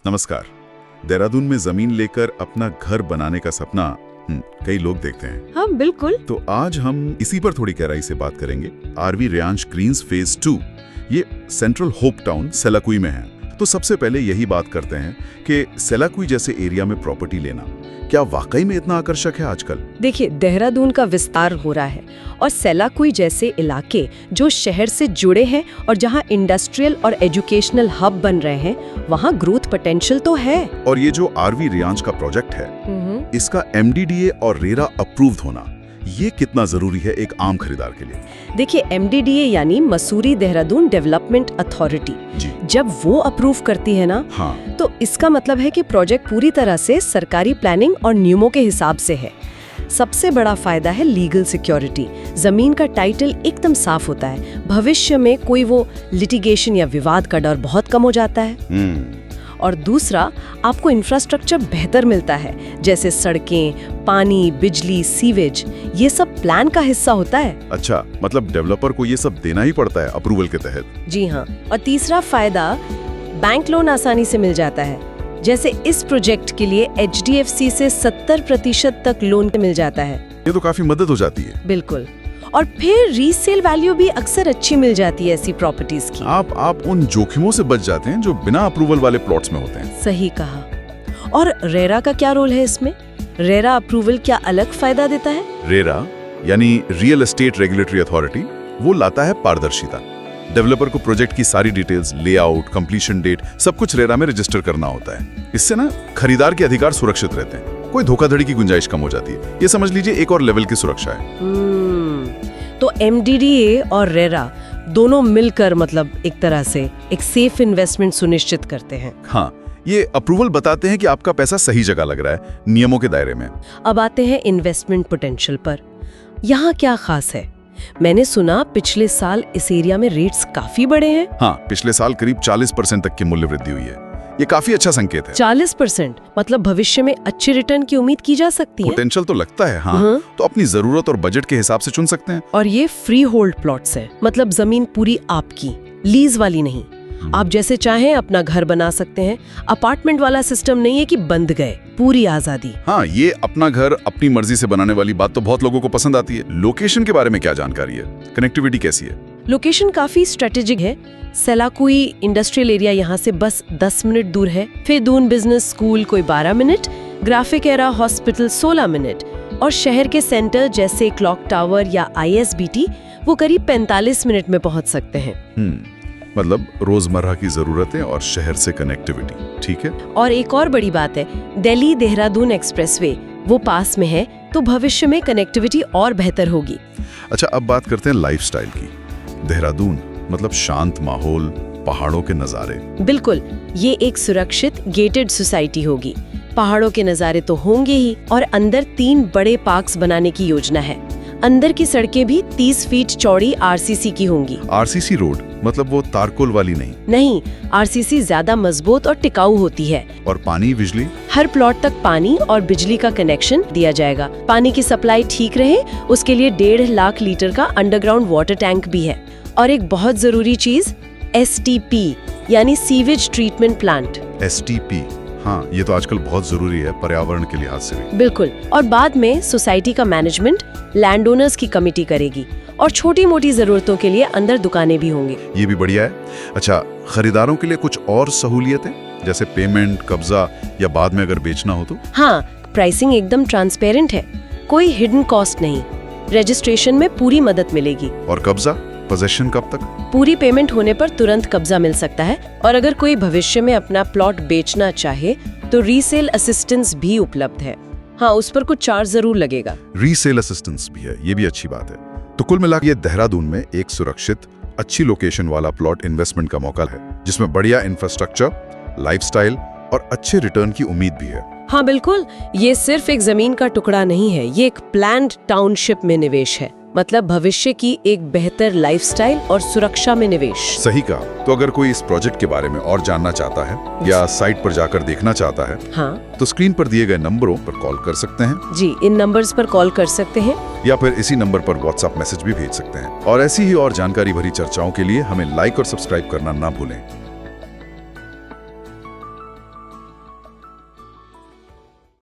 नमस्कार। देहरादून में जमीन लेकर अपना घर बनाने का सपना कई लोग देखते हैं। हाँ बिल्कुल। तो आज हम इसी पर थोड़ी गहराई से बात करेंगे। आरवी रियांश ग्रीन्स फेज 2 ये सेंट्रल होप टाउन सेलाकुई में है। तो सबसे पहले यही बात करते हैं कि सेलाकुई जैसे एरिया में प्रॉपर्टी लेना क्या वाकई में इतना आकर्षक है आजकल? देखिए, देहरादून का विस्तार हो रहा है और सेलाकुई जैसे इलाके जो शहर से जुड़े हैं और जहां इंडस्ट्रियल और एजुकेशनल हब बन रहे हैं, वहां ग्रोथ पोटेंशियल तो है। और ये जो आरवी रियांश का प्रोजेक्ट है, इसका MDDA और रेरा अप्रूव्ड होना ये कितना जरूरी है एक आम खरीदार के लिए? देखिए, MDDA यानी मसूरी देहरादून डेवलपमेंट अथॉरिटी, जब वो अप्रूव करती है ना, हाँ। तो इसका मतलब है कि प्रोजेक्ट पूरी तरह से सरकारी प्लानिंग और नियमों के हिसाब से है। सबसे बड़ा फायदा है लीगल सिक्योरिटी। जमीन का टाइटल एकदम साफ होता है। भविष्य में कोई वो लिटिगेशन या विवाद का डर बहुत कम हो जाता है। और दूसरा, आपको इंफ्रास्ट्रक्चर बेहतर मिलता है, जैसे सड़कें, पानी, बिजली, सीवेज, ये सब प्लान का हिस्सा होता है। अच्छा, मतलब डेवलपर को ये सब देना ही पड़ता है अप्रूवल के तहत? जी हाँ। और तीसरा फायदा, बैंक लोन आसानी से मिल जाता है। जैसे इस प्रोजेक्ट के लिए HDFC से 70% तक लोन मिल जाता है। ये तो काफी मदद हो जाती है। बिल्कुल। और फिर रीसेल वैल्यू भी अक्सर अच्छी मिल जाती है ऐसी प्रॉपर्टीज की। आप उन जोखिमों से बच जाते हैं जो बिना अप्रूवल वाले प्लॉट्स में होते हैं। सही कहा। और रेरा का क्या रोल है इसमें? रेरा अप्रूवल क्या अलग फायदा देता है? रेरा यानी रियल एस्टेट रेगुलेटरी अथॉरिटी, वो लाता है पारदर्शिता। डेवलपर को प्रोजेक्ट की सारी डिटेल्स, लेआउट, कंप्लीशन डेट, सब कुछ रेरा में रजिस्टर करना होता है। इससे ना खरीदार के अधिकार सुरक्षित रहते हैं। कोई धोखाधड़ी की गुंजाइश कम हो जाती है। ये समझ लीजिए एक और लेवल की सुरक्षा है। तो MDDA और रेरा दोनों मिलकर मतलब एक तरह से एक सेफ इन्वेस्टमेंट सुनिश्चित करते हैं। हाँ, ये अप्रूवल बताते हैं कि आपका पैसा सही जगह लग रहा है, नियमों के दायरे में। अब आते हैं इन्वेस्टमेंट पोटेंशियल पर। यहाँ क्या खास है? मैंने सुना पिछले साल इस एरिया में रेट्स काफी बढ़े हैं। हाँ, पिछले साल करीब 40% तक की मूल्य वृद्धि हुई है। ये काफी अच्छा संकेत है। 40%? मतलब भविष्य में अच्छे रिटर्न की उम्मीद की जा सकती है। पोटेंशियल तो लगता है, हाँ। तो अपनी जरूरत और बजट के हिसाब से चुन सकते हैं। और ये फ्री होल्ड प्लॉट्स हैं, मतलब जमीन पूरी आपकी, लीज वाली नहीं। आप जैसे चाहें अपना घर बना सकते हैं। अपार्टमेंट वाला सिस्टम नहीं है कि बंद गए, पूरी आजादी। हाँ, ये अपना घर अपनी मर्जी से बनाने वाली बात तो बहुत लोगों को पसंद आती है। लोकेशन के बारे में क्या जानकारी है? कनेक्टिविटी कैसी है? लोकेशन काफी स्ट्रेटेजिक है। सेलाकुई इंडस्ट्रियल एरिया यहाँ से बस 10 मिनट दूर है। फिर दून बिजनेस स्कूल कोई 12 minute, graphic era hospital 16 minute, और शहर के सेंटर जैसे क्लॉक टावर या ISBT वो करीब 45 मिनट में पहुंच सकते हैं। मतलब रोजमर्रा की जरूरतें और शहर से कनेक्टिविटी, ठीक है। और एक और बड़ी बात है, दिल्ली देहरादून एक्सप्रेसवे वो पास में है, तो भविष्य में कनेक्टिविटी और बेहतर होगी। अच्छा, अब बात करते हैं लाइफस्टाइल की। देहरादून मतलब शांत माहौल, पहाड़ों के नज़ारे। बिल्कुल, ये एक सुरक्षित गेटेड सोसाइटी होगी। पहाड़ों के नज़ारे तो होंगे ही, और अंदर 3 बड़े पार्क्स बनाने की योजना है। अंदर की सड़कें भी 30 फीट चौड़ी RCC की होंगी। RCC रोड मतलब वो तारकोल वाली नहीं, RCC ज्यादा मजबूत और टिकाऊ होती है। और पानी, बिजली? हर प्लॉट तक पानी और बिजली का कनेक्शन दिया जाएगा। पानी की सप्लाई ठीक रहे उसके लिए 1.5 लाख लीटर का अंडरग्राउंड वाटर टैंक भी है। और एक बहुत जरूरी चीज, STP यानी सीवेज ट्रीटमेंट प्लांट। STP, हाँ, ये तो आजकल बहुत जरूरी है पर्यावरण के लिहाज से भी। बिल्कुल। और बाद में सोसाइटी का मैनेजमेंट लैंड ओनर्स की कमेटी करेगी, और छोटी मोटी जरूरतों के लिए अंदर दुकानें भी होंगी। ये भी बढ़िया है। अच्छा, खरीदारों के लिए कुछ और सहूलियतें जैसे पेमेंट, कब्जा या बाद में अगर बेचना हो तो? हाँ, प्राइसिंग एकदम ट्रांसपेरेंट है, कोई हिडन कॉस्ट नहीं। रजिस्ट्रेशन में पूरी मदद मिलेगी। और कब्जा, पोजेशन कब तक? पूरी पेमेंट होने पर तुरंत कब्जा मिल सकता है। और अगर कोई भविष्य में अपना प्लॉट बेचना चाहे तो रीसेल असिस्टेंस भी उपलब्ध है। हाँ, उस पर कुछ चार्ज जरूर लगेगा। रीसेल असिस्टेंस भी है, ये भी अच्छी बात है। तो कुल मिलाकर ये देहरादून में एक सुरक्षित, अच्छी लोकेशन वाला प्लॉट इन्वेस्टमेंट का मौका है, जिसमें बढ़िया इंफ्रास्ट्रक्चर, लाइफस्टाइल और अच्छे रिटर्न की उम्मीद भी है। हाँ बिल्कुल, ये सिर्फ एक जमीन का टुकड़ा नहीं है, ये एक प्लान्ड टाउनशिप में निवेश है। मतलब भविष्य की एक बेहतर लाइफस्टाइल और सुरक्षा में निवेश। सही कहा। तो अगर कोई इस प्रोजेक्ट के बारे में और जानना चाहता है या साइट पर जाकर देखना चाहता है, हाँ, तो स्क्रीन पर दिए गए नंबरों पर कॉल कर सकते हैं। जी, इन नंबर्स पर कॉल कर सकते हैं या फिर इसी नंबर पर व्हाट्सएप मैसेज भी भेज सकते हैं। और ऐसी ही और जानकारी भरी चर्चाओं के लिए हमें लाइक और सब्सक्राइब करना ना भूलें।